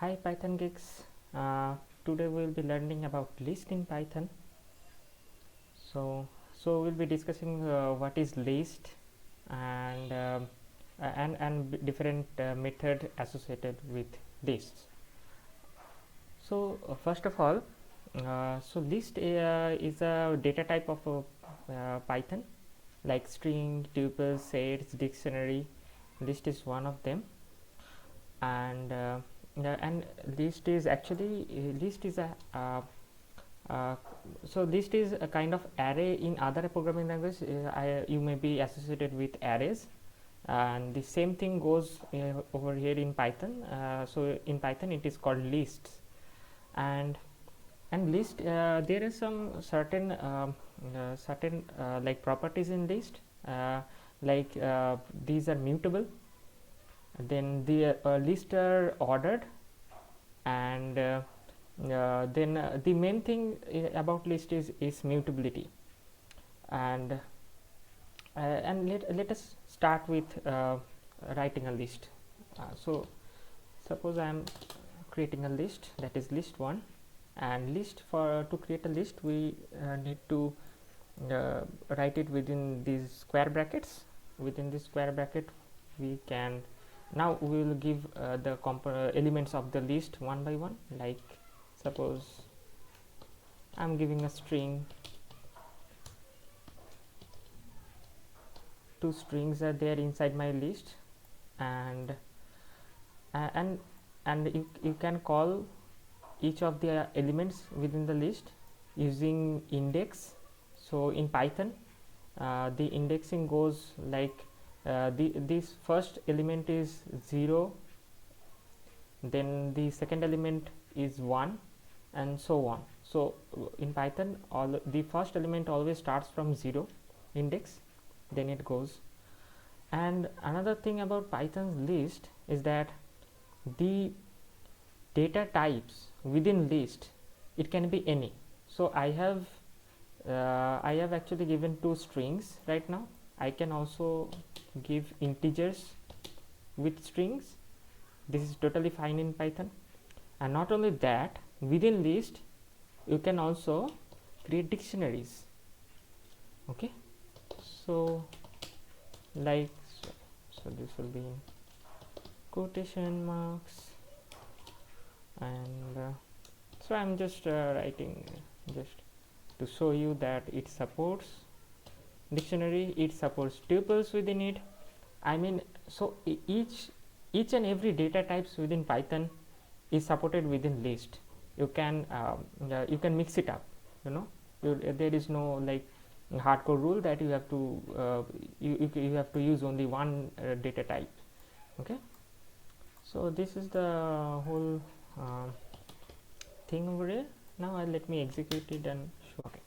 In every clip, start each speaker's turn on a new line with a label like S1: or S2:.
S1: Hi Python geeks. Today we will be learning about list in Python. So we'll be discussing what is list and different method associated with lists. So first of all, so list is a data type of Python, like string, tuple, sets, dictionary. List is one of them, and list is actually list is a so list is a kind of array. In other programming language, you may be associated with arrays, and the same thing goes over here in Python. So in Python it is called lists, and list there is some certain like properties in list, like these are mutable, then the lists are ordered, and then the main thing about list is mutability. And let us start with writing a list. So suppose I am creating a list, that is list 1, and list, for to create a list we need to write it within these square brackets. Within this square bracket we can, now we will give the elements of the list one by one. Like suppose I'm giving a string, two strings are there inside my list, and you can call each of the elements within the list using index. So in Python the indexing goes like this first element is 0, then the second element is 1, and so on. So in Python all the first element always starts from 0 index, then it goes. And another thing about Python's list is that the data types within list, it can be any. So I have actually given two strings right now. I can also give integers with strings. This is totally fine in Python. And not only that, within list you can also create dictionaries. Okay, so like so this will be in quotation marks, and so I'm just writing just to show you that it supports dictionary, it supports tuples within it. I mean, so each and every data types within Python is supported within list. You can mix it up, there is no like hardcore rule that you have to you have to use only one data type. Okay, so this is the whole thing over here. Now let me execute it and show. Okay,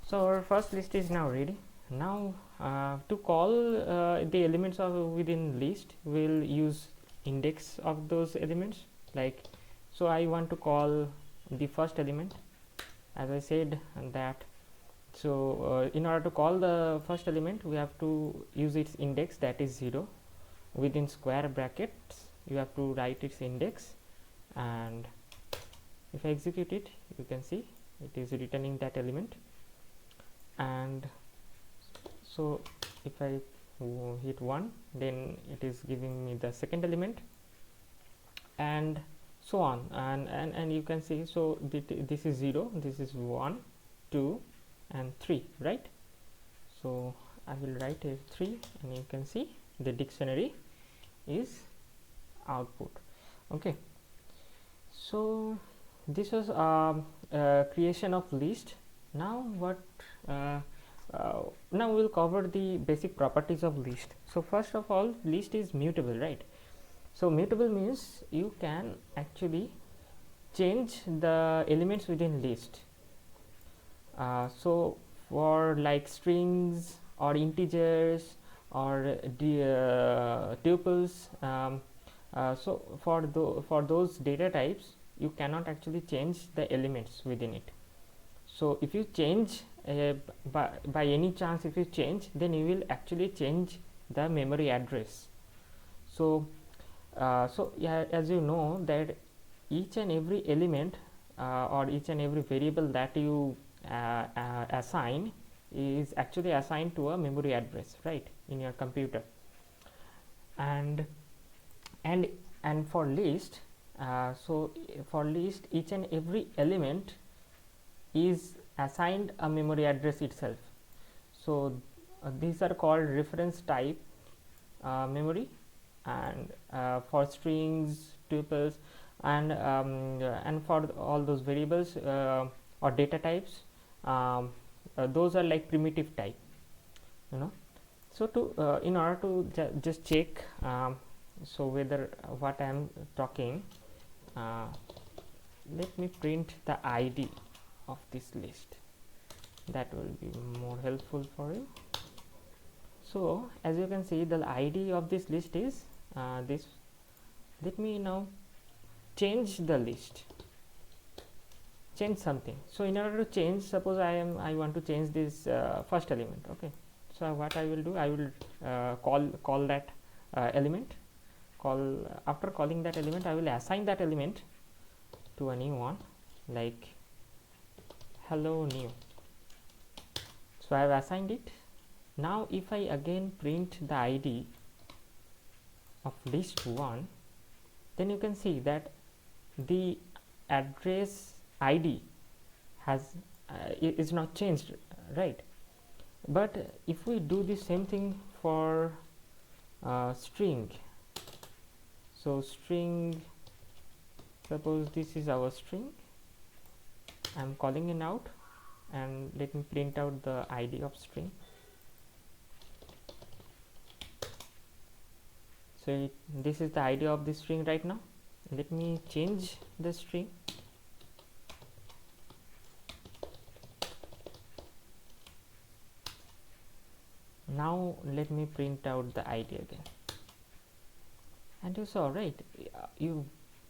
S1: so our first list is now ready. Now to call the elements of within list, we'll use index of those elements. Like, so I want to call the first element, as I said that. So in order to call the first element, we have to use its index, that is 0. Within square brackets you have to write its index, and if I execute it, you can see it is returning that element. And so if I hit 1, then it is giving me the second element, and so on, and you can see, so this is 0, this is 1, 2 and 3, right? So I will write a 3, and you can see the dictionary is output. Okay, so this was creation of list. Now what now we'll cover the basic properties of list. So first of all, list is mutable, right? So mutable means you can actually change the elements within list. So for like strings or integers or tuples, so for those data types you cannot actually change the elements within it. So if you change by any chance, if you change, then you will actually change the memory address. So So yeah, as you know that each and every element or each and every variable that you assign is actually assigned to a memory address, right, in your computer. And and and for list, for list, each and every element is assigned a memory address itself. So these are called reference type memory, and for strings, tuples, and for all those variables or data types, those are like primitive type, you know. So to in order to just check so whether what I am talking, uh, let me print the ID of this list. That will be more helpful for you. So as you can see, the ID of this list is this. Let me now change the list, change something. So in order to change, suppose I want to change this first element. Okay, so what I will do, I will call that element. After calling that element, I will assign that element to a new one, like hello new. So I have assigned it. Now if I again print the ID of list 1, then you can see that the address ID has is not changed, right? But if we do the same thing for string, so string, suppose this is our string, I'm calling it out, and let me print out the ID of string. So this is the ID of the string right now. Let me change the string. Now let me print out the ID again, and you saw, right,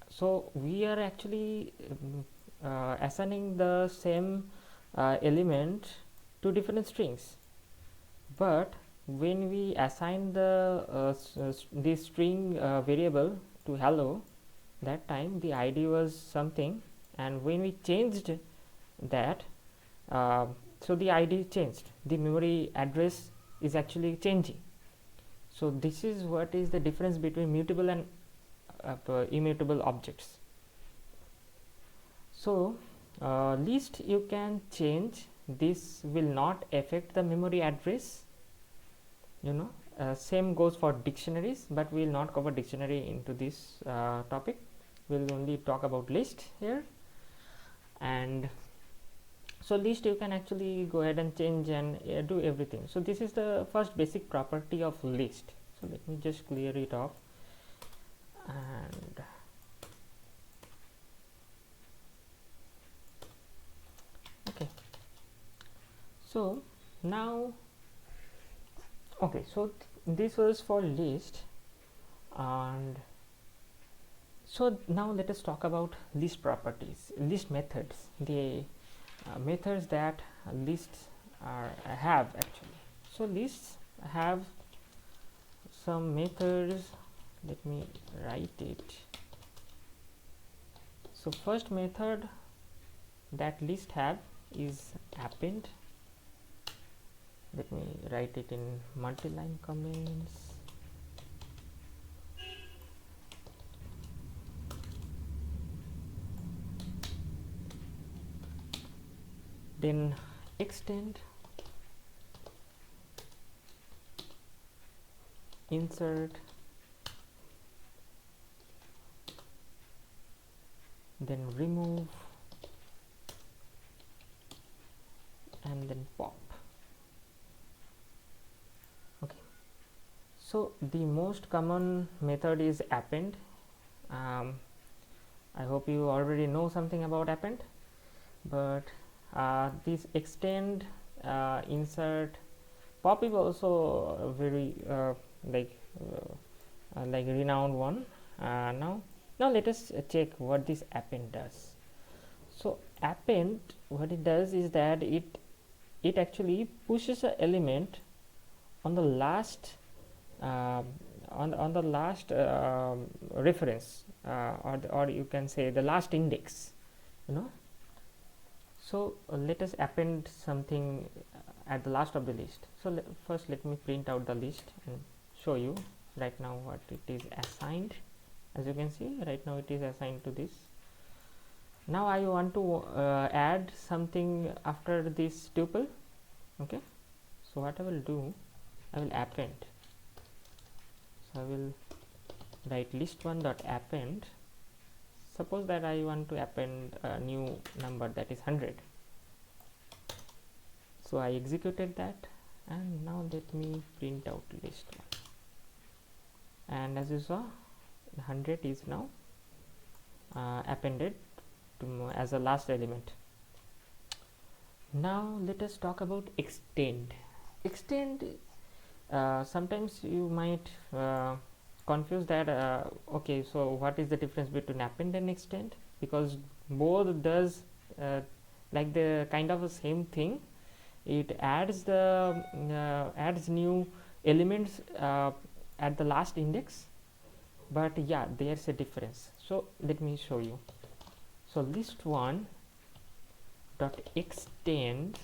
S1: so we are actually assigning the same element to different strings, but when we assign the string variable to hello, that time the ID was something, and when we changed that, so the ID changed, the memory address is actually changing. So this is what is the difference between mutable and immutable objects. So list you can change, this will not affect the memory address, you know. Same goes for dictionaries, but we will not cover dictionary into this topic. We will only talk about list here. And so list you can actually go ahead and change and do everything. So this is the first basic property of list. So let me just clear it off. And okay, so now, okay, so this was for list. And so now let us talk about list properties, list methods, the methods that lists have actually. So lists have some methods. Let me write it. So first method that list have is append. Let me write it in multi-line comments. Then extend, insert, then remove, and then pop. Okay, so the most common method is append. I hope you already know something about append, but this extend, insert, pop is also a very like renowned one. Now let us check what this append does. So append, what it does is that it actually pushes an element on the last on the last reference, or you can say the last index, you know. So let us append something at the last of the list. So first let me print out the list and show you right now what it is assigned. As you can see, right now it is assigned to this. Now I want to add something after this tuple. Okay, so what I will do, I will append. So I will write list1 dot append. Suppose that I want to append a new number, that is 100. So I executed that, and now let me print out list1, and as you saw, 100 is now appended to as a last element. Now let us talk about extend. Extend, sometimes you might confuse that, okay, so what is the difference between append and extend, because both does like the kind of the same thing. It adds the adds new elements at the last index, but yeah, there's a difference. So let me show you. So list1 dot extend,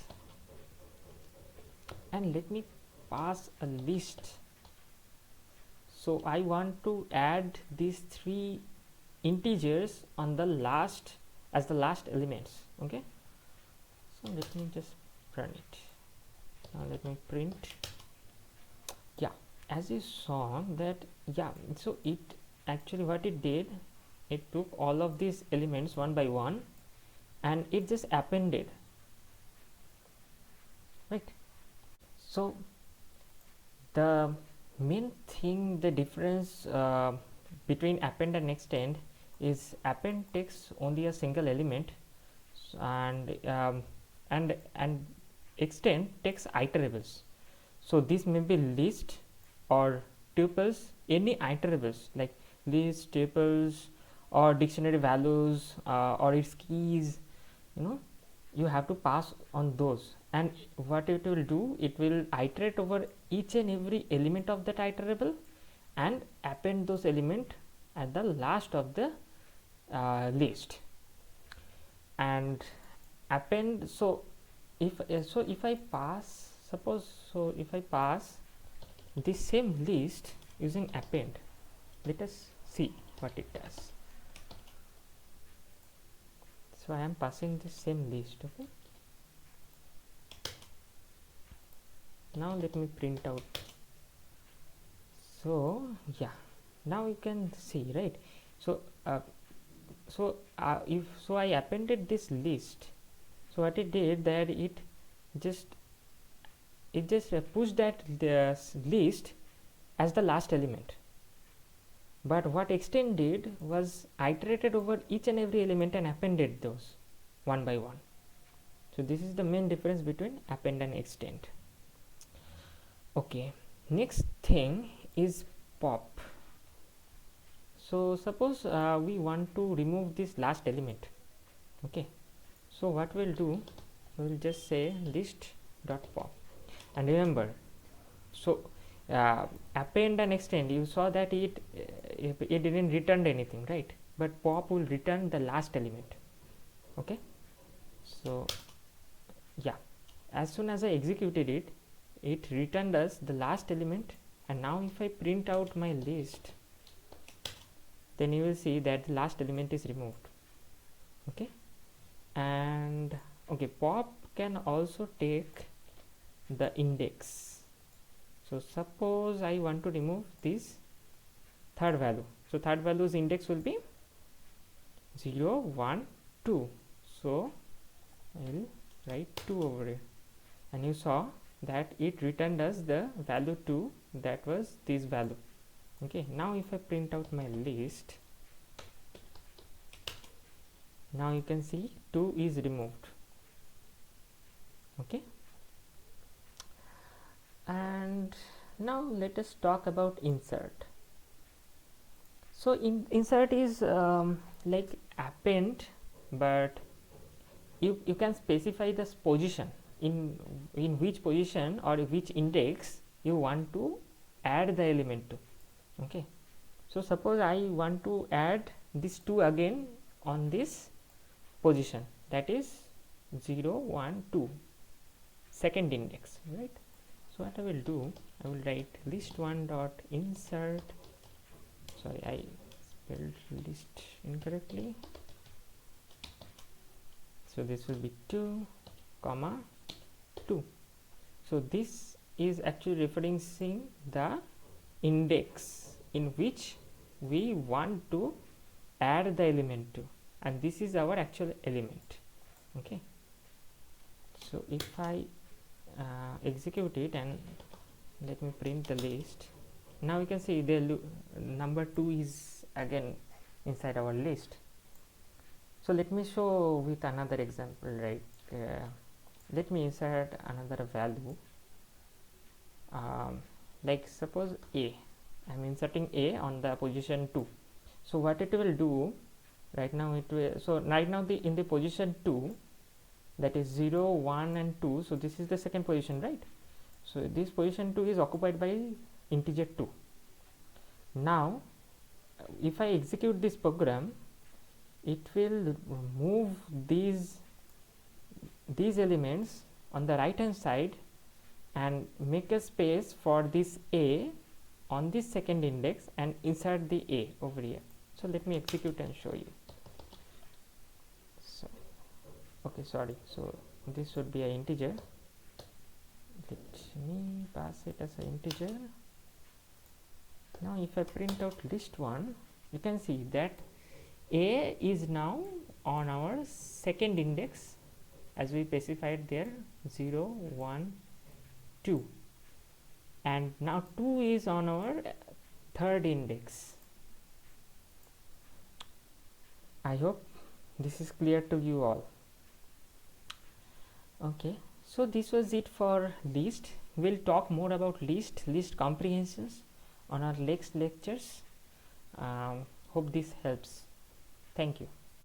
S1: and let me pass a list. So I want to add these 3 integers on the last as the last elements. Okay, so let me just run it. Now let me print. Yeah, as you saw that, yeah, so it actually what it did, it took all of these elements one by one and it just appended, right? So the main thing, the difference between append and extend is append takes only a single element, and extend takes iterables. So this may be list or tuples, any iterables like list, tuples, or dictionary values, or its keys, you know, you have to pass on those. And what it will do, it will iterate over each and every element of that iterable and append those element at the last of the list. And append, so if I pass, suppose, so if I pass this same list using append, let us see what it does. So I am passing the same list. Okay, now let me print out. So yeah, now you can see, right? So if so I appended this list. So what it did, that it just pushed that list as the last element. But what extend did was iterated over each and every element and appended those one by one. So this is the main difference between append and extend. Okay, next thing is pop. So suppose we want to remove this last element. Okay, so what we'll do, we'll just say list dot pop, and remember, so append and extend, you saw that it didn't return anything, right? But pop will return the last element. Okay, so yeah, as soon as I executed it, it returned us the last element. And now if I print out my list, then you will see that the last element is removed. Okay, and okay, pop can also take the index. So suppose I want to remove this third value. So third value's index will be 0, 1, 2. So I will write 2 over here, and you saw that it returned us the value 2, that was this value. Okay, now if I print out my list, now you can see 2 is removed. Okay, and now let us talk about insert. So insert is like append, but you can specify this position, in which position or which index you want to add the element to. Okay, so suppose I want to add this 2 again on this position, that is 0 1 2 second index, right? So what I will do, I will write list1 dot insert, sorry, I spelled list incorrectly, so this will be 2 comma 2. So this is actually referencing the index in which we want to add the element to, and this is our actual element. Okay, so if I execute it and let me print the list, now you can see the number 2 is again inside our list. So let me show with another example, right? Let me insert another value, like suppose a, I'm inserting a on the position 2. So what it will do right now, it will, so right now in the position 2, that is 0 1 and 2, so this is the second position, right? So this position 2 is occupied by integer 2. Now if I execute this program, it will move these elements on the right hand side and make a space for this a on this second index and insert the a over here. So let me execute and show you. So okay, sorry, so this should be an integer, let me pass it as an integer. Now if I print out list1, you can see that a is now on our second index as we specified there, 0 1 2, and now 2 is on our third index. I hope this is clear to you all. Okay, so this was it for list. We'll talk more about list comprehensions on our next lectures. Hope this helps. Thank you.